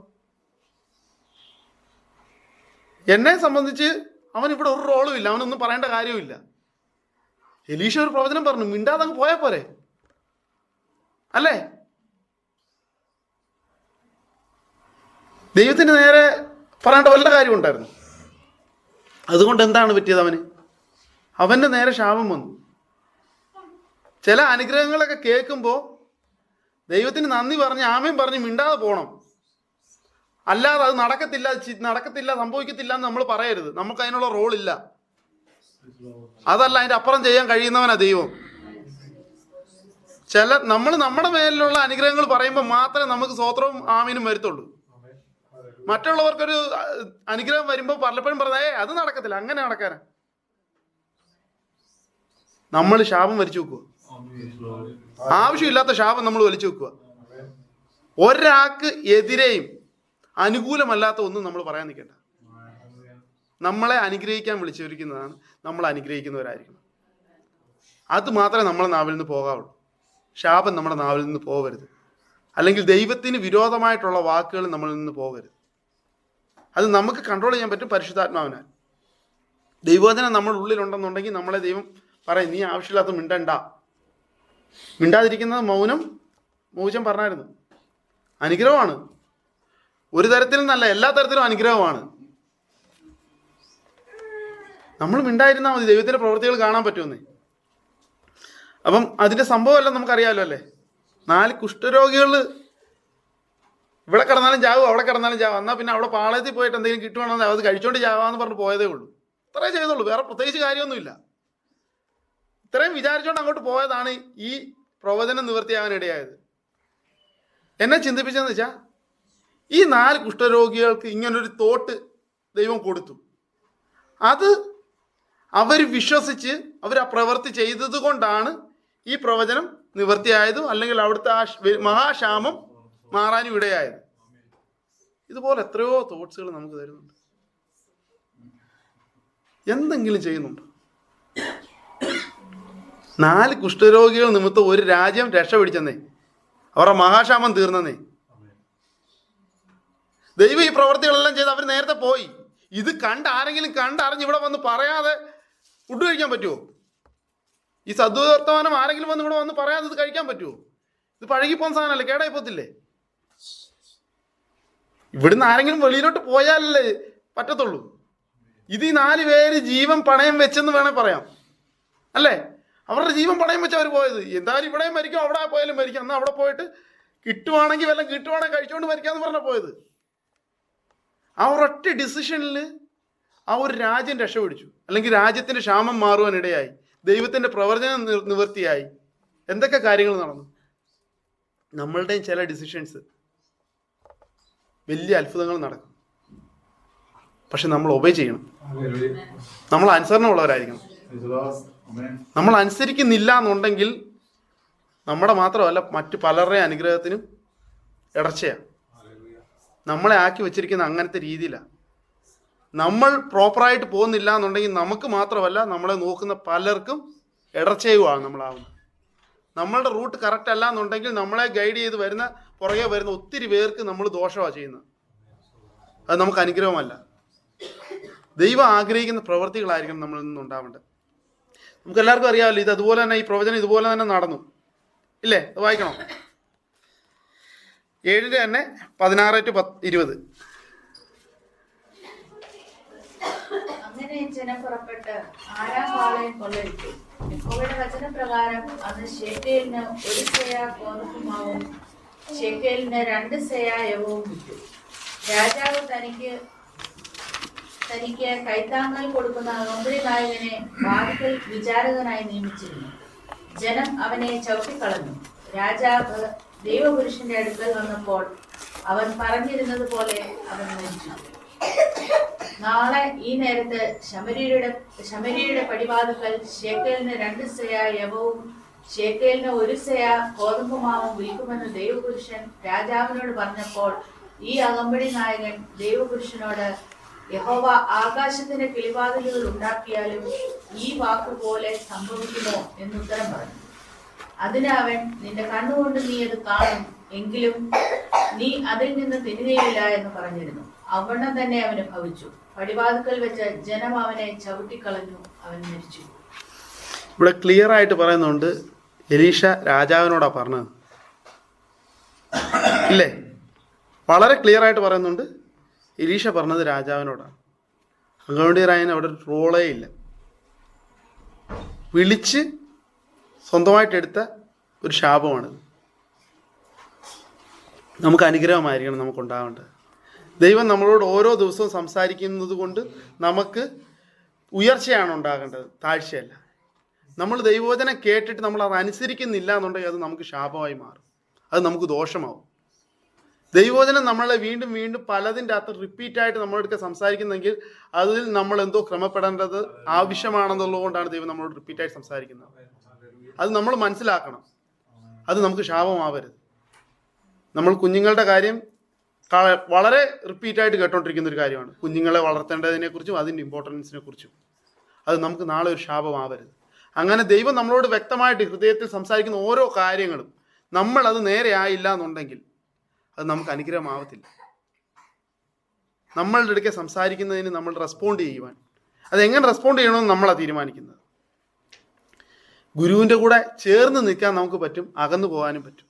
എന്നെ സംബന്ധിച്ച് അവൻ ഇവിടെ ഒരു റോളും ഇല്ല, അവനൊന്നും പറയേണ്ട കാര്യമില്ല. എലീശ ഒരു പ്രവചനം പറഞ്ഞു, മിണ്ടാതെ അങ്ങ് പോയാൽ പോരെ, അല്ലേ? ദൈവത്തിന് നേരെ പറയേണ്ട വല്ല കാര്യം ഉണ്ടായിരുന്നു. അതുകൊണ്ട് എന്താണ് പറ്റിയത്? അവൻ്റെ നേരെ ശാപം വന്നു. ചില അനുഗ്രഹങ്ങളൊക്കെ കേൾക്കുമ്പോൾ ദൈവത്തിന് നന്ദി പറഞ്ഞ് ആമേൻ പറഞ്ഞ് മിണ്ടാതെ പോകണം. അല്ലാതെ അത് നടക്കത്തില്ല സംഭവിക്കത്തില്ല എന്ന് നമ്മൾ പറയരുത്. നമുക്ക് അതിനുള്ള റോളില്ല. അതല്ല, അതിൻ്റെ അപ്പുറം ചെയ്യാൻ കഴിയുന്നവനാ ദൈവം. നമ്മുടെ മേലിലുള്ള അനുഗ്രഹങ്ങൾ പറയുമ്പോൾ മാത്രമേ നമുക്ക് സ്തോത്രവും ആമീനും വരുത്തുള്ളൂ. മറ്റുള്ളവർക്കൊരു അനുഗ്രഹം വരുമ്പോൾ പലപ്പോഴും പറഞ്ഞേ അത് നടക്കത്തില്ല, അങ്ങനെ നടക്കാനാ. നമ്മൾ ശാപം വലിച്ചു വെക്കുക, ആവശ്യമില്ലാത്ത ശാപം നമ്മൾ വലിച്ചു വെക്കുക. ഒരാൾക്ക് എതിരെയും അനുകൂലമല്ലാത്ത ഒന്നും നമ്മൾ പറയാൻ നിൽക്കേണ്ട. നമ്മളെ അനുഗ്രഹിക്കാൻ വിളിച്ചിരിക്കുന്നതാണ്, നമ്മൾ അനുഗ്രഹിക്കുന്നവരായിരിക്കണം. അത് മാത്രമേ നമ്മളെ നാവിൽ നിന്ന് പോകാവുള്ളൂ. ശാപം നമ്മുടെ നാവിൽ നിന്ന് പോകരുത്. അല്ലെങ്കിൽ ദൈവത്തിന് വിരോധമായിട്ടുള്ള വാക്കുകൾ നമ്മളിൽ നിന്ന് പോകരുത്. അത് നമുക്ക് കൺട്രോൾ ചെയ്യാൻ പറ്റും പരിശുദ്ധാത്മാവിനാൽ. ദൈവവചനം നമ്മുടെ ഉള്ളിലുണ്ടെന്നുണ്ടെങ്കിൽ നമ്മളെ ദൈവം പറയും, നീ ആവശ്യമില്ലാത്ത മിണ്ടാതിരിക്കുന്നത് മൗനം പറഞ്ഞായിരുന്നു, അനുഗ്രഹമാണ്. ഒരു തരത്തിലും നല്ല, എല്ലാ തരത്തിലും അനുഗ്രഹമാണ്. നമ്മൾ മിണ്ടായിരുന്നാൽ മതി, ദൈവത്തിൻ്റെ പ്രവൃത്തികൾ കാണാൻ പറ്റുമെന്നേ. അപ്പം അതിൻ്റെ സംഭവമെല്ലാം നമുക്കറിയാമല്ലോ അല്ലേ? 4 കുഷ്ഠരോഗികൾ ഇവിടെ കിടന്നാലും ചാവും, അവിടെ കിടന്നാലും ചാവും. എന്നാൽ പിന്നെ അവിടെ പാളയത്തിൽ പോയിട്ട് എന്തെങ്കിലും കിട്ടുവാണെന്ന് അത് കഴിച്ചോണ്ട് ചാവാന്ന് പറഞ്ഞ് പോയതേ ഉള്ളൂ. ഇത്രേ ചെയ്തുള്ളൂ, വേറെ പ്രത്യേകിച്ച് കാര്യമൊന്നുമില്ല. ഇത്രയും വിചാരിച്ചുകൊണ്ട് അങ്ങോട്ട് പോയതാണ് ഈ പ്രവചനം നിവൃത്തിയാകാൻ ഇടയായത്. എന്നെ ചിന്തിപ്പിച്ചതെന്ന് വെച്ചാൽ, ഈ 4 കുഷ്ഠരോഗികൾക്ക് ഇങ്ങനൊരു തോട്ട് ദൈവം കൊടുത്തു. അത് അവർ വിശ്വസിച്ച് അവർ ആ പ്രവൃത്തി ചെയ്തത് കൊണ്ടാണ് ഈ പ്രവചനം നിവൃത്തിയായതും, അല്ലെങ്കിൽ അവിടുത്തെ ആ മഹാക്ഷാമം മാറാനും ഇടയായത്. ഇതുപോലെ എത്രയോ തോട്ട്സുകൾ നമുക്ക് തരുന്നുണ്ട്. എന്തെങ്കിലും ചെയ്യുന്നുണ്ട്? 4 കുഷ്ഠരോഗികൾ നിമിത്തം ഒരു രാജ്യം രക്ഷപിടിച്ചെന്നേ, അവരുടെ മഹാക്ഷാമം തീർന്നേ. ദൈവം ഈ പ്രവൃത്തികളെല്ലാം ചെയ്ത് അവർ നേരത്തെ പോയി. ഇത് ആരെങ്കിലും കണ്ടറിഞ്ഞ് ഇവിടെ വന്ന് പറയാതെ ഫുഡ് കഴിക്കാൻ പറ്റുമോ? ഈ സദ്വർത്തമാനം ആരെങ്കിലും വന്ന് ഇവിടെ വന്ന് പറയാതെ ഇത് കഴിക്കാൻ പറ്റുമോ? ഇത് പഴകിപ്പോന്ന സാധനമല്ലേ, കേടായി പോത്തില്ലേ? ഇവിടുന്ന് ആരെങ്കിലും വെളിയിലോട്ട് പോയാലല്ലേ പറ്റത്തുള്ളൂ. ഇത് ഈ 4 പേര് ജീവൻ പണയം വെച്ചെന്ന് വേണേൽ പറയാം, അല്ലേ? അവരുടെ ജീവൻ പണയം വെച്ച് അവർ പോയത്. എന്തായാലും ഇവിടെയും മരിക്കും, അവിടെ പോയാലും മരിക്കാം, എന്നാൽ അവിടെ പോയിട്ട് കിട്ടുവാണെങ്കിൽ വല്ലതും കിട്ടുവാണെങ്കിൽ കഴിച്ചുകൊണ്ട് മരിക്കാമെന്ന് പറഞ്ഞാൽ പോയത്. ആ ഒരൊറ്റ ഡിസിഷനിൽ ആ ഒരു രാജ്യം രക്ഷപിടിച്ചു, അല്ലെങ്കിൽ രാജ്യത്തിൻ്റെ ക്ഷാമം മാറുവാനിടയായി, ദൈവത്തിൻ്റെ പ്രവചനം നിവൃത്തിയായി. എന്തൊക്കെ കാര്യങ്ങൾ നടന്നു? നമ്മളുടെയും ചില ഡിസിഷൻസ് വലിയ അത്ഭുതങ്ങൾ നടക്കും. പക്ഷെ നമ്മൾ ഒബേ ചെയ്യണം, നമ്മൾ അനുസരണമുള്ളവരായിരിക്കണം. നമ്മൾ അനുസരിക്കുന്നില്ല എന്നുണ്ടെങ്കിൽ നമ്മുടെ മാത്രമല്ല മറ്റു പലരുടെയും അനുഗ്രഹത്തിനും ഇടർച്ചയാണ്. നമ്മളെ ആക്കി വെച്ചിരിക്കുന്ന അങ്ങനത്തെ രീതിയിലാണ്. നമ്മൾ പ്രോപ്പറായിട്ട് പോകുന്നില്ല എന്നുണ്ടെങ്കിൽ നമുക്ക് മാത്രമല്ല നമ്മളെ നോക്കുന്ന പലർക്കും ഇടർച്ചയുമാണ് നമ്മളാവുന്നത്. നമ്മളുടെ റൂട്ട് കറക്റ്റ് അല്ല എന്നുണ്ടെങ്കിൽ നമ്മളെ ഗൈഡ് ചെയ്ത് പുറകെ വരുന്ന ഒത്തിരി പേർക്ക് നമ്മൾ ദോഷമാണ് ചെയ്യുന്നത്. അത് നമുക്ക് അനുഗ്രഹമല്ല. ദൈവം ആഗ്രഹിക്കുന്ന പ്രവൃത്തികളായിരിക്കണം നമ്മളിൽ നിന്നുണ്ടാവേണ്ടത്. നമുക്ക് എല്ലാവർക്കും അറിയാമല്ലോ, ഇത് അതുപോലെ തന്നെ, ഈ പ്രവചനം ഇതുപോലെ തന്നെ നടന്നു ഇല്ലേ? അത് വായിക്കണം. 7 തന്നെ 16-20. അങ്ങനെ ജനം പുറപ്പെട്ട് ആരാം പാളയം കൊള്ളയിട്ടു. യഹോവയുടെ വചനപ്രകാരം അന്ന് ശേക്കേലിന് 1 സെയാ ഗോതമ്പുമാവും ശേക്കേലിന് 2 സെയാ യവവും വിറ്റു. രാജാവ് തനിക്ക് കൈത്താങ്ങൽ കൊടുക്കുന്ന അകമ്പടി നായകനെ വാതിക്കൽ വിചാരകനായി നിയമിച്ചിരുന്നു. ജനം അവനെ ചവിട്ടിക്കളഞ്ഞു. രാജാവ് ദൈവപുരുഷന്റെ അടുക്കൽ വന്നപ്പോൾ അവൻ പറഞ്ഞിരുന്നത് പോലെ അവൻ മരിച്ചു. നാളെ ഈ നേരത്ത് ശമര്യയുടെ പടിവാതിക്കൽ ശേക്കേലിന് 2 സെയാ യവവും ശേക്കേലിന് 1 സെയാ ഗോതമ്പുമാവും വിൽക്കുമെന്ന് ദൈവപുരുഷൻ രാജാവിനോട് പറഞ്ഞപ്പോൾ ഈ അകമ്പടി നായകൻ ദൈവപുരുഷനോട്, യഹോവ ആകാശത്തിന്റെ കിളിവാതിലുകൾ ഉണ്ടാക്കിയാലും ഈ വാക്കുപോലെ സംഭവിക്കുമോ എന്നുത്തരം പറഞ്ഞു. അതിന് അവൻ, നിന്റെ കണ്ണുകൊണ്ട് നീ അത് കാണും, എങ്കിലും നീ അതിൽ നിന്ന് തിന്നുകയില്ല എന്ന് പറഞ്ഞിരുന്നു. അവണ്ണം തന്നെ അവന് ഭവിച്ചു. പടിവാതിക്കൽ വെച്ച് ജനം അവനെ ചവിട്ടിക്കളഞ്ഞു, അവൻ മരിച്ചു. ഇവിടെ ക്ലിയർ ആയിട്ട് പറയുന്നുണ്ട് എലീഷ രാജാവിനോടാ പറഞ്ഞത്, ഇല്ലേ? വളരെ ക്ലിയർ ആയിട്ട് പറയുന്നുണ്ട് എലീഷ പറഞ്ഞത് രാജാവിനോടാണ്. അങ്ങോട്ട് രായൻ അവിടെ ഒരു റോളേ ഇല്ല. വിളിച്ച് സ്വന്തമായിട്ടെടുത്ത ഒരു ശാപമാണിത്. നമുക്ക് അനുഗ്രഹമായിരിക്കണം നമുക്കുണ്ടാവേണ്ടത്. ദൈവം നമ്മളോട് ഓരോ ദിവസവും സംസാരിക്കുന്നത് കൊണ്ട് നമുക്ക് ഉയർച്ചയാണ് ഉണ്ടാകേണ്ടത്, താഴ്ചയല്ല. നമ്മൾ ദൈവവചനം കേട്ടിട്ട് നമ്മൾ അത് അനുസരിക്കുന്നില്ല എന്നുണ്ടെങ്കിൽ അത് നമുക്ക് ശാപമായി മാറും, അത് നമുക്ക് ദോഷമാവും. ദൈവവചനം നമ്മളെ വീണ്ടും വീണ്ടും പലതിൻ്റെ അകത്ത് റിപ്പീറ്റായിട്ട് നമ്മളെടുത്ത് സംസാരിക്കുന്നെങ്കിൽ അതിൽ നമ്മൾ എന്തോ ക്രമപ്പെടേണ്ടത് ആവശ്യമാണെന്നുള്ളതുകൊണ്ടാണ് ദൈവം നമ്മളോട് റിപ്പീറ്റായിട്ട് സംസാരിക്കുന്നത്. അത് നമ്മൾ മനസ്സിലാക്കണം. അത് നമുക്ക് ശാപമാവരുത്. നമ്മൾ കുഞ്ഞുങ്ങളുടെ കാര്യം വളരെ റിപ്പീറ്റായിട്ട് കേട്ടോണ്ടിരിക്കുന്ന ഒരു കാര്യമാണ്. കുഞ്ഞുങ്ങളെ വളർത്തേണ്ടതിനെക്കുറിച്ചും അതിൻ്റെ ഇമ്പോർട്ടൻസിനെ കുറിച്ചും. അത് നമുക്ക് നാളെ ഒരു ശാപമാവരുത്. അങ്ങനെ ദൈവം നമ്മളോട് വ്യക്തമായിട്ട് ഹൃദയത്തിൽ സംസാരിക്കുന്ന ഓരോ കാര്യങ്ങളും നമ്മളത് നേരെ ആയില്ല എന്നുണ്ടെങ്കിൽ അത് നമുക്ക് അനുഗ്രഹമാവത്തില്ല. നമ്മളുടെ ഇടയ്ക്ക് സംസാരിക്കുന്നതിന് നമ്മൾ റെസ്പോണ്ട് ചെയ്യുവാൻ, അതെങ്ങനെ റെസ്പോണ്ട് ചെയ്യണമെന്ന് നമ്മളാണ് തീരുമാനിക്കുന്നത്. ഗുരുവിൻ്റെ കൂടെ ചേർന്ന് നിൽക്കാൻ നമുക്ക് പറ്റും, അകന്നു പോകാനും പറ്റും.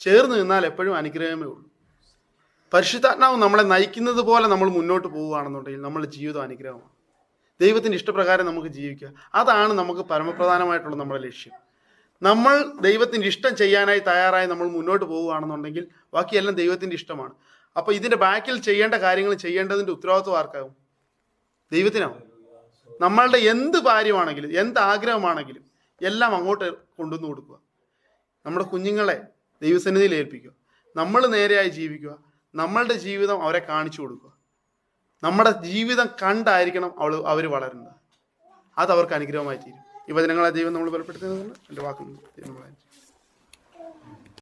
ചേർന്ന് നിന്നാൽ എപ്പോഴും അനുഗ്രഹമേ ഉള്ളൂ. പരിശുദ്ധാത്മാവ് നമ്മളെ നയിക്കുന്നത് പോലെ നമ്മൾ മുന്നോട്ട് പോവുകയാണെന്നുണ്ടെങ്കിൽ നമ്മുടെ ജീവിതം അനുഗ്രഹമാണ്. ദൈവത്തിൻ്റെ ഇഷ്ടപ്രകാരം നമുക്ക് ജീവിക്കുക, അതാണ് നമുക്ക് പരമപ്രധാനമായിട്ടുള്ള നമ്മുടെ ലക്ഷ്യം. നമ്മൾ ദൈവത്തിൻ്റെ ഇഷ്ടം ചെയ്യാനായി തയ്യാറായി നമ്മൾ മുന്നോട്ട് പോവുകയാണെന്നുണ്ടെങ്കിൽ ബാക്കിയെല്ലാം ദൈവത്തിൻ്റെ ഇഷ്ടമാണ്. അപ്പോൾ ഇതിൻ്റെ ബാക്കിൽ ചെയ്യേണ്ട കാര്യങ്ങൾ ചെയ്യേണ്ടതിൻ്റെ ഉത്തരവാദിത്വം ആർക്കാവും? ദൈവത്തിനാവും. നമ്മളുടെ എന്ത് കാര്യമാണെങ്കിലും എന്ത് ആഗ്രഹമാണെങ്കിലും എല്ലാം അങ്ങോട്ട് കൊണ്ടുവന്ന് കൊടുക്കുക. നമ്മുടെ കുഞ്ഞുങ്ങളെ ദൈവസന്നിധിയിൽ ഏൽപ്പിക്കുക. നമ്മൾ നേരെയായി ജീവിക്കുക. നമ്മളുടെ ജീവിതം അവരെ കാണിച്ചു കൊടുക്കുക. നമ്മുടെ ജീവിതം കണ്ടായിരിക്കണം അവർ വളരുന്നത്. അത് അവർക്ക് അനുഗ്രഹമായി തീരും. ഈ വചനങ്ങളെ ദൈവം നമ്മൾ ബലപ്പെടുത്തുന്നതാണ് എൻ്റെ വാക്കുകൾ.